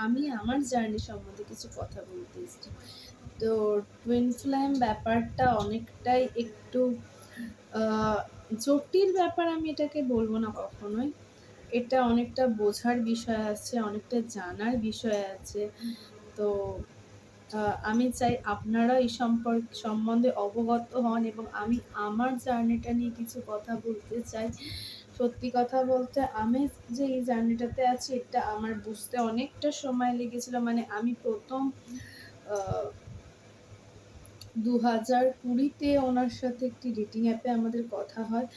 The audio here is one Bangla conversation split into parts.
আমি আমার জার্নি সম্বন্ধে কিছু কথা বলতে এসেছি। তো টুইন ফ্লেম ব্যাপারটা অনেকটাই একটু আহ, জটিল ব্যাপার, আমি এটাকে বলবো না কখনোই। এটা অনেকটা বোঝার বিষয় আছে, অনেকটা জানার বিষয় আছে। তো আমি চাই আপনারা এই সম্বন্ধে অবগত হন, এবং আমি আমার জার্নিটা নিয়ে কিছু কথা বলতে চাই। সত্যি কথা বলতে, আমি যে এই জার্নিটাতে আছি এটা আমার বুঝতে অনেকটা সময় লেগেছিল। মানে আমি প্রথম 2020-তে ওনার সাথে একটি ডেটিং অ্যাপে আমাদের কথা হয়।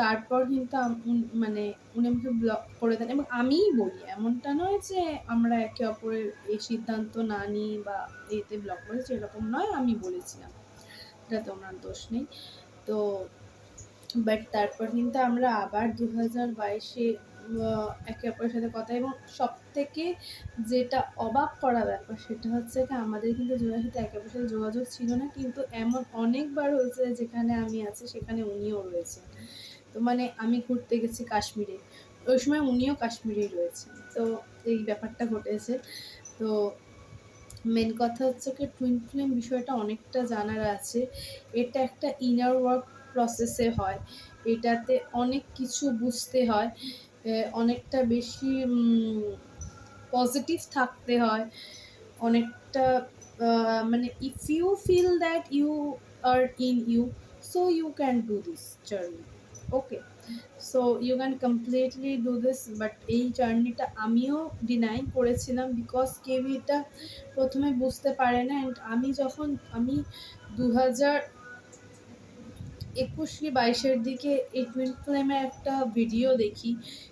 তারপর কিন্তু মানে উনি আমাকে ব্লক করে দেন, এবং আমিই বলি, এমনটা নয় যে আমরা একে অপরের এই সিদ্ধান্ত না নিই বা এতে ব্লক করেছি, এরকম নয়, আমি বলেছিলাম, এটাতে ওনার দোষ নেই। তো বাট তারপর কিন্তু আমরা আবার 2022-এ একে অপরের সাথে কথা, এবং সব থেকে যেটা অবাক করা ব্যাপার সেটা হচ্ছে কি, আমাদের কিন্তু দুজনের সাথে একে অপরের সাথে যোগাযোগ ছিল না, কিন্তু এমন অনেকবার হয়েছে যেখানে আমি আছি সেখানে উনিও রয়েছেন। তো মানে আমি ঘুরতে গেছি কাশ্মীরে, ওই সময় উনিও কাশ্মীরেই রয়েছেন। তো এই ব্যাপারটা ঘটেছে। তো মেন কথা হচ্ছে কি, টুইন ফ্লেম বিষয়টা অনেকটা জানার আছে। এটা একটা ইনার ওয়ার্ক প্রসেসে হয়, এটাতে অনেক কিছু বুঝতে হয়, অনেকটা বেশি পজিটিভ থাকতে হয়, অনেকটা মানে if you feel that you are in you, so you can do this journey, okay, so you can completely do this. But এই জার্নিটা আমিও ডিনাই করেছিলাম, বিকজ কেউ এটা প্রথমে বুঝতে পারে না। অ্যান্ড আমি 2021-22-এর দিকে এই টুইন ফ্লেমে একটা ভিডিও দেখি,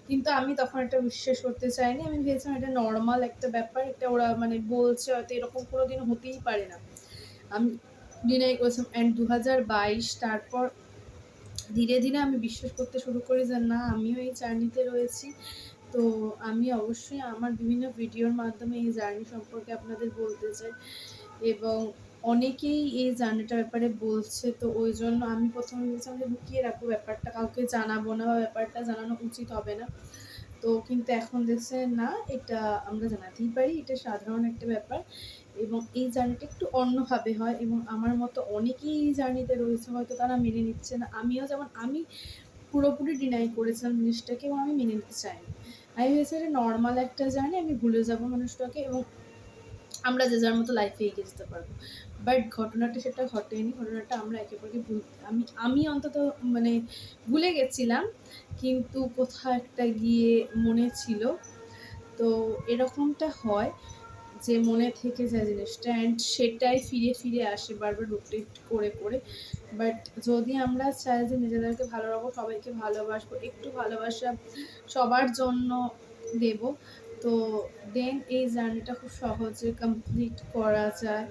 কিন্তু আমি তখন এটা বিশ্বাস করতে চাইনি। আমি ভেবেছিলাম এটা নর্মাল একটা ব্যাপার, এটা ওরা মানে বলছে, হয়তো এরকম কোনো দিন হতেই পারে না। আমি ডিনাই করেছিলাম। অ্যান্ড 2022 তারপর ধীরে ধীরে আমি বিশ্বাস করতে শুরু করি যে না, আমিও এই জার্নিতে রয়েছি। তো আমি অবশ্যই আমার বিভিন্ন ভিডিওর মাধ্যমে এই জার্নি সম্পর্কে আপনাদের বলতে চাই, এবং অনেকেই এই জার্নিটার ব্যাপারে বলছে। তো ওই জন্য আমি প্রথমে ভেবেছিলাম যে লুকিয়ে রাখবো ব্যাপারটা, কাউকে জানাবো না, বা ব্যাপারটা জানানো উচিত হবে না। তো কিন্তু এখন দেখছে না, এটা আমরা জানাতেই পারি, এটা সাধারণ একটা ব্যাপার, এবং এই জার্নিটা একটু অন্যভাবে হয়, এবং আমার মতো অনেকেই এই জার্নিতে রয়েছে, হয়তো তারা মেনে নিচ্ছে না। আমিও যেমন, আমি পুরোপুরি ডিনাই করেছিলাম জিনিসটাকে, এবং আমি মেনে নিতে চাইনি। আমি ভেবেছি এটা নর্মাল একটা জার্নি, আমি ভুলে যাবো মানুষটাকে, এবং আমরা যে যার মতো লাইফে এগিয়ে যেতে পারবো। বাট ঘটনাটা সেটা ঘটেনি, ঘটনাটা আমরা একে অপরকে আমি অন্তত মানে ভুলে গেছিলাম, কিন্তু কোথাও একটা গিয়ে মনে ছিল। তো এরকমটা হয় যে মনে থেকে যায় জিনিসটা, অ্যান্ড সেটাই ফিরে ফিরে আসে বারবার রোটেট করে করে। বাট যদি আমরা চাই যে নিজেদেরকে ভালো রাখবো, সবাইকে ভালোবাসবো, একটু ভালোবাসা সবার জন্য দেব, তো দেন এই জার্নিটা খুব সহজে কমপ্লিট করা যায়।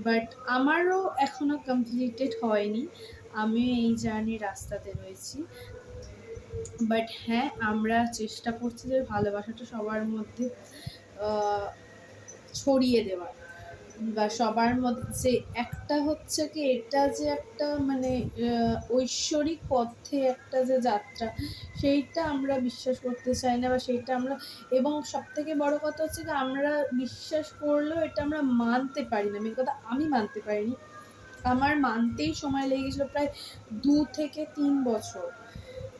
বাট আমারও এখনো কমপ্লিটেড হয়নি, আমিও এই জার্নির রাস্তাতে রয়েছি। বাট হ্যাঁ, আমরা চেষ্টা করছি যে ভালোবাসাটা সবার মধ্যে ছড়িয়ে দেওয়ার, বা সবার মধ্যে একটা হচ্ছে কি, এটা যে একটা মানে ঐশ্বরিক পথে একটা যে যাত্রা, সেইটা আমরা বিশ্বাস করতে চাই না, বা সেইটা আমরা, এবং সব থেকে বড় কথা হচ্ছে কি, আমরা বিশ্বাস করলেও এটা আমরা মানতে পারি না। মেন কথা, আমি মানতে পারিনি, আমার মানতেই সময় লেগে গেছিলো প্রায় 2 থেকে 3 বছর,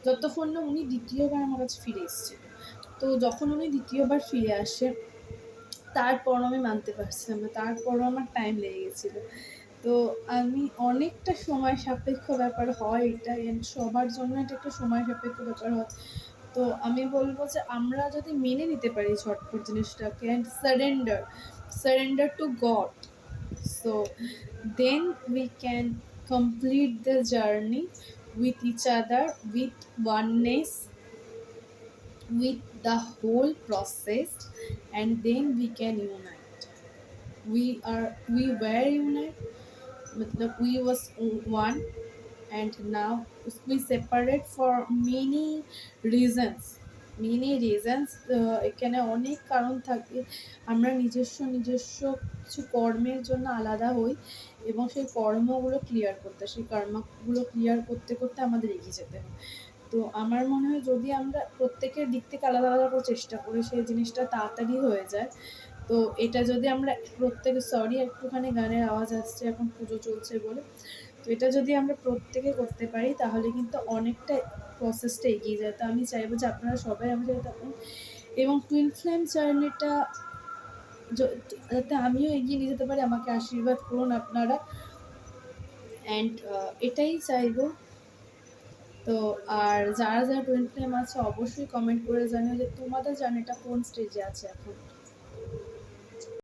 যতক্ষণ না উনি দ্বিতীয়বার আমার কাছে ফিরে এসেছিল। তো যখন উনি দ্বিতীয়বার ফিরে আসে, তারপরও আমি মানতে পারছিলাম না, তারপরও আমার টাইম লেগে গেছিলো। তো আমি অনেকটা সময় সাপেক্ষ ব্যাপার হয় এটা, এন্ড সবার জন্য এটা একটা সময় সাপেক্ষ ব্যাপার হয়। তো আমি বলবো যে আমরা যদি মেনে নিতে পারি ঝটপট জিনিসটাকে, and surrender to God, so then we can complete the journey with each other, with oneness, with the whole process, and then we can unite. We were unite, matlab we was one, and now we separate for many reasons. এখানে অনেক কারণ থাকে। আমরা নিজস্ব কিছু কর্মের জন্য আলাদা হই, এবং সেই কর্মগুলো ক্লিয়ার করতে করতে আমাদের এগিয়ে যেতে হয়। তো আমার মনে হয় যদি আমরা প্রত্যেকের দিক থেকে আলাদা আলাদা করে চেষ্টা করি সেই জিনিসটা তাড়াতাড়ি হয়ে যায়। তো এটা যদি আমরা প্রত্যেকে, সরি একটুখানি গানের আওয়াজ আসছে, এখন পুজো চলছে বলে। তো এটা যদি আমরা প্রত্যেকে করতে পারি তাহলে কিন্তু অনেকটা প্রসেসটা এগিয়ে যায়। তো আমি চাইবো যে আপনারা সবাই আমার সাথে থাকুন এবং টুইন ফ্লেম জার্নিটা যাতে আমিও এগিয়ে নিয়ে যেতে পারি, আমাকে আশীর্বাদ করুন আপনারা। অ্যান্ড এটাই চাইবো। তো আর যারা টুইন ফ্লেম আছে অবশ্যই কমেন্ট করে জানিও যে তোমাদের জার্নিটা কোন স্টেজে আছে এখন।